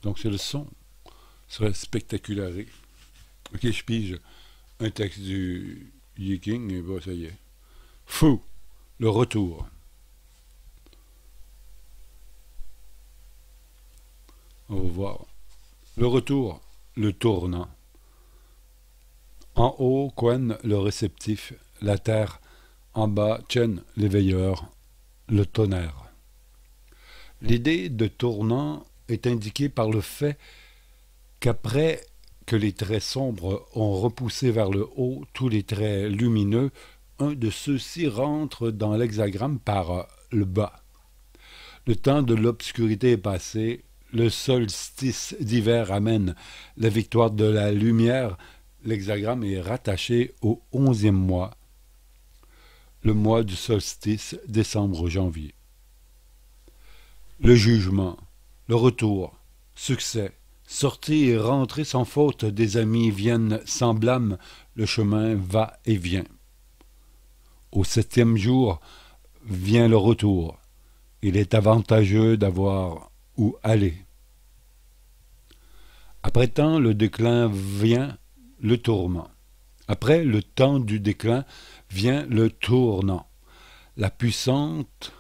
Donc c'est le son. Serait spectaculaire. Ok, je pige un texte du Yiking et bah ça y est. Fou, le retour. On va voir. Le retour, le tournant. En haut, Quen, le réceptif, la terre. En bas, Chen, l'éveilleur, le tonnerre. L'idée de tournant est indiquée par le fait qu'après que les traits sombres ont repoussé vers le haut tous les traits lumineux, un de ceux-ci rentre dans l'hexagramme par le bas. Le temps de l'obscurité est passé, le solstice d'hiver amène la victoire de la lumière, l'hexagramme est rattaché au 11e mois, le mois du solstice, décembre-janvier. Le jugement, le retour, succès, sortie et rentrée sans faute, des amis viennent sans blâme, le chemin va et vient. Au 7e jour vient le retour. Il est avantageux d'avoir où aller. Après temps, le déclin vient le tourment. Après le temps du déclin vient le tournant. La puissante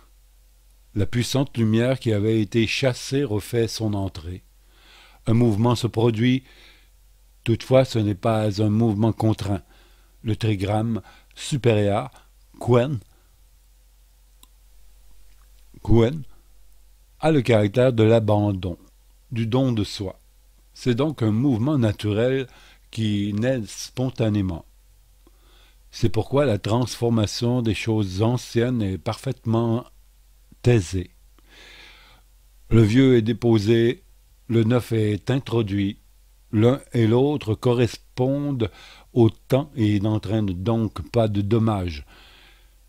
lumière qui avait été chassée refait son entrée. Un mouvement se produit, toutefois ce n'est pas un mouvement contraint. Le trigramme supérieur, Quen, a le caractère de l'abandon, du don de soi. C'est donc un mouvement naturel qui naît spontanément. C'est pourquoi la transformation des choses anciennes est parfaitement aisée. Le vieux est déposé, le neuf est introduit. L'un et l'autre correspondent au temps et n'entraînent donc pas de dommages.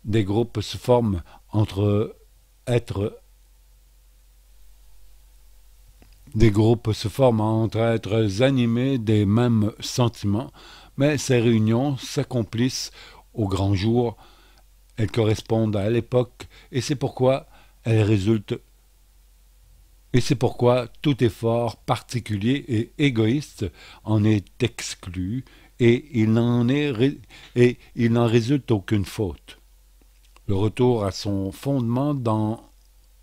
Des groupes se forment entre êtres animés des mêmes sentiments, mais ces réunions s'accomplissent au grand jour, elles correspondent à l'époque, et c'est pourquoi tout effort particulier et égoïste en est exclu, et il n'en résulte aucune faute. Le retour à son fondement dans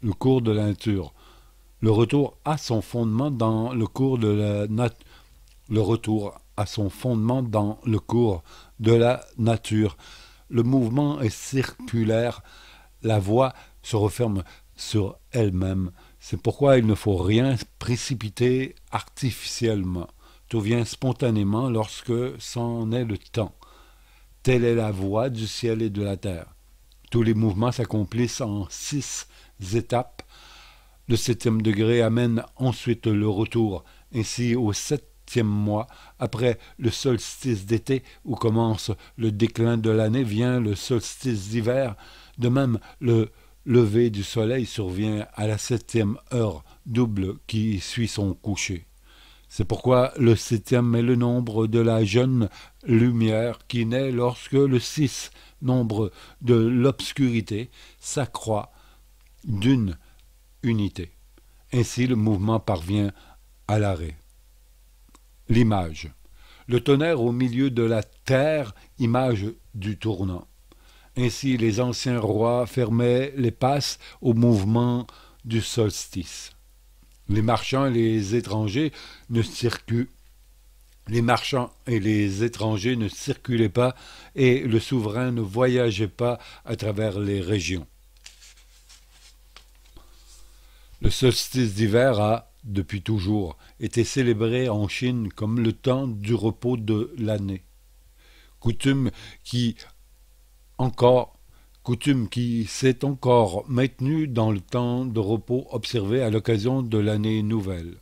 le cours de la nature. Le retour à son fondement dans le cours de la nature. Le mouvement est circulaire, la voie se referme sur elle-même. C'est pourquoi il ne faut rien précipiter artificiellement. Tout vient spontanément lorsque c'en est le temps. Telle est la voie du ciel et de la terre. Tous les mouvements s'accomplissent en 6 étapes. Le 7e degré amène ensuite le retour. Ainsi, au 7e mois, après le solstice d'été, où commence le déclin de l'année, vient le solstice d'hiver. De même, le lever du soleil survient à la 7e heure double qui suit son coucher. C'est pourquoi le 7e est le nombre de la jeune lumière qui naît lorsque le 6, nombre de l'obscurité, s'accroît d'une unité. Ainsi, le mouvement parvient à l'arrêt. L'image. Le tonnerre au milieu de la terre, image du tournant. Ainsi, les anciens rois fermaient les passes au mouvement du solstice. Les marchands et les étrangers ne circulaient pas et le souverain ne voyageait pas à travers les régions. Le solstice d'hiver a, depuis toujours, été célébré en Chine comme le temps du repos de l'année. Coutume qui s'est encore maintenue dans le temps de repos observé à l'occasion de l'année nouvelle.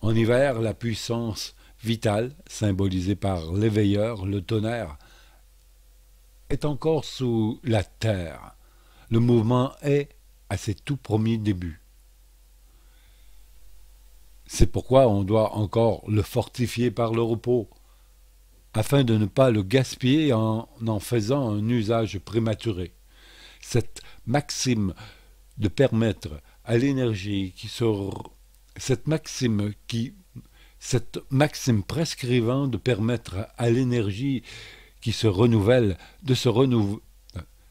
En hiver, la puissance vitale, symbolisée par l'éveilleur, le tonnerre, est encore sous la terre. Le mouvement est à ses tout premiers débuts. C'est pourquoi on doit encore le fortifier par le repos, afin de ne pas le gaspiller en faisant un usage prématuré. Cette maxime de permettre à l'énergie qui se Cette maxime qui Cette maxime prescrivant de permettre à l'énergie qui se renouvelle de se renouveler.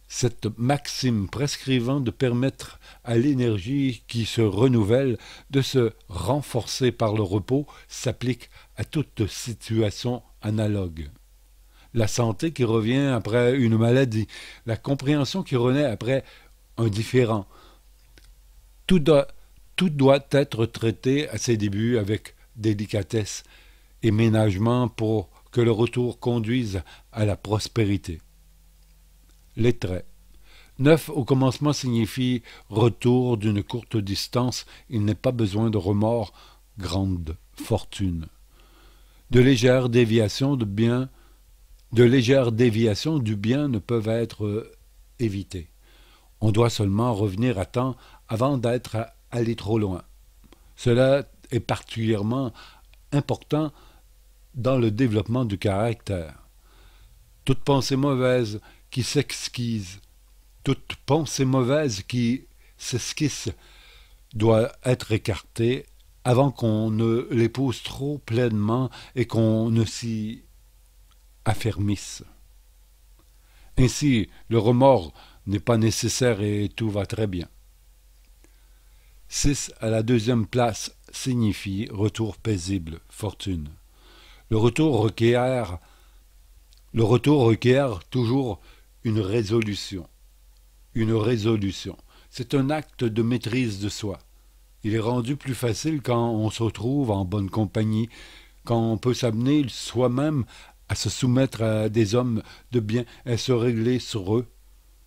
Cette maxime prescrivant de permettre à l'énergie qui se renouvelle de se renforcer par le repos s'applique à toute situation analogue. La santé qui revient après une maladie, la compréhension qui renaît après un différend. Tout doit, tout doit être traité à ses débuts avec délicatesse et ménagement pour que le retour conduise à la prospérité. Les traits. Neuf au commencement signifie retour d'une courte distance, il n'est pas besoin de remords, grande fortune. De légères déviations du bien ne peuvent être évitées. On doit seulement revenir à temps avant d'être allé trop loin. Cela est particulièrement important dans le développement du caractère. Toute pensée mauvaise qui s'exquise, toute pensée mauvaise qui s'esquisse doit être écartée avant qu'on ne l'épouse trop pleinement et qu'on ne s'y affermisse. Ainsi, le remords n'est pas nécessaire et tout va très bien. 6 à la deuxième place signifie retour paisible, fortune. Le retour requiert toujours une résolution. Une résolution. C'est un acte de maîtrise de soi. Il est rendu plus facile quand on se trouve en bonne compagnie, quand on peut s'amener soi-même à se soumettre à des hommes de bien et à se régler sur eux.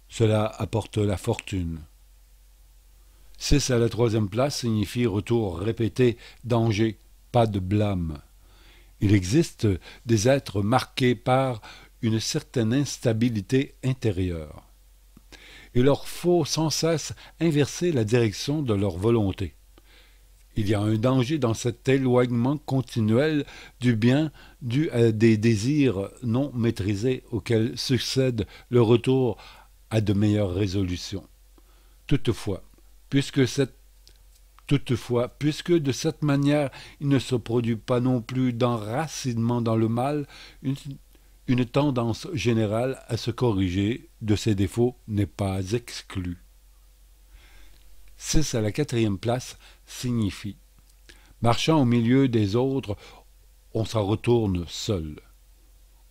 Cela apporte la fortune. 6 à la troisième place signifie retour répété, danger, pas de blâme. Il existe des êtres marqués par une certaine instabilité intérieure. Il leur faut sans cesse inverser la direction de leur volonté. Il y a un danger dans cet éloignement continuel du bien dû à des désirs non maîtrisés auxquels succède le retour à de meilleures résolutions. Toutefois, puisque de cette manière il ne se produit pas non plus d'enracinement dans le mal, une tendance générale à se corriger de ses défauts n'est pas exclue. 6 à la quatrième place signifie marchant au milieu des autres, on s'en retourne seul.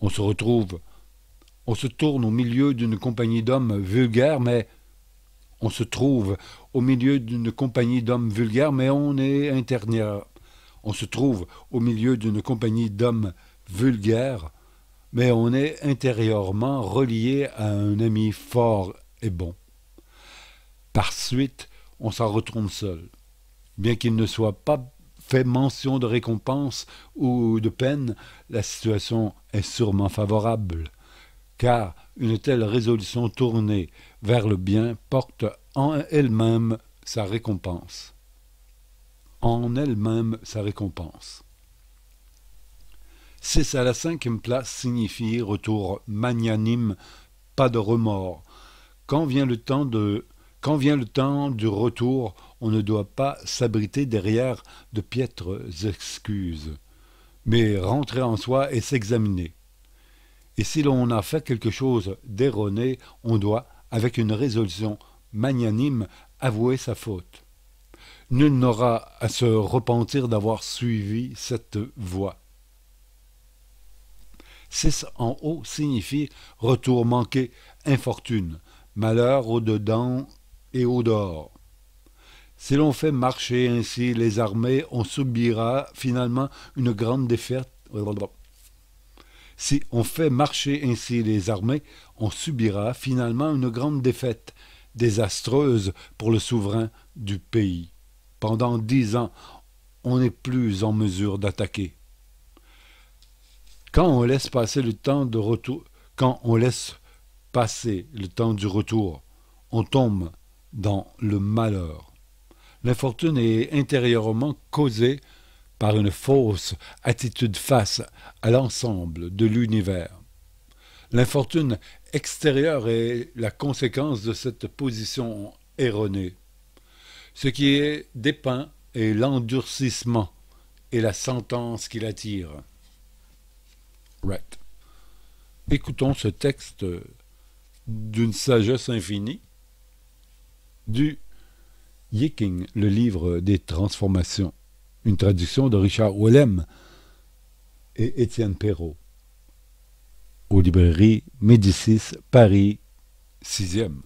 On se tourne au milieu d'une compagnie d'hommes vulgaires, mais on se trouve au milieu d'une compagnie d'hommes vulgaires, mais on est intérieur. On se trouve au milieu d'une compagnie d'hommes vulgaires, mais on est intérieurement relié à un ami fort et bon. Par suite, on s'en retourne seul. Bien qu'il ne soit pas fait mention de récompense ou de peine, la situation est sûrement favorable, car une telle résolution tournée vers le bien porte en elle-même sa récompense. En elle-même sa récompense. 6 à la cinquième place signifie retour magnanime, pas de remords. Quand vient le temps du retour, on ne doit pas s'abriter derrière de piètres excuses, mais rentrer en soi et s'examiner. Et si l'on a fait quelque chose d'erroné, on doit, avec une résolution magnanime, avouer sa faute. Nul n'aura à se repentir d'avoir suivi cette voie. 6 en haut signifie retour manqué, infortune, malheur au dedans et au dehors. Si l'on fait marcher ainsi les armées, on subira finalement une grande défaite. Si on fait marcher ainsi les armées, on subira finalement une grande défaite, désastreuse pour le souverain du pays. Pendant 10 ans, on n'est plus en mesure d'attaquer. Quand on laisse passer le temps du retour, on tombe dans le malheur. L'infortune est intérieurement causée par une fausse attitude face à l'ensemble de l'univers. L'infortune extérieure est la conséquence de cette position erronée. Ce qui est dépeint et l'endurcissement et la sentence qui l'attire. Right. Écoutons ce texte d'une sagesse infinie du Yiking, le livre des transformations, une traduction de Richard Wellem et Étienne Perrault, aux librairies Médicis, Paris, 6e.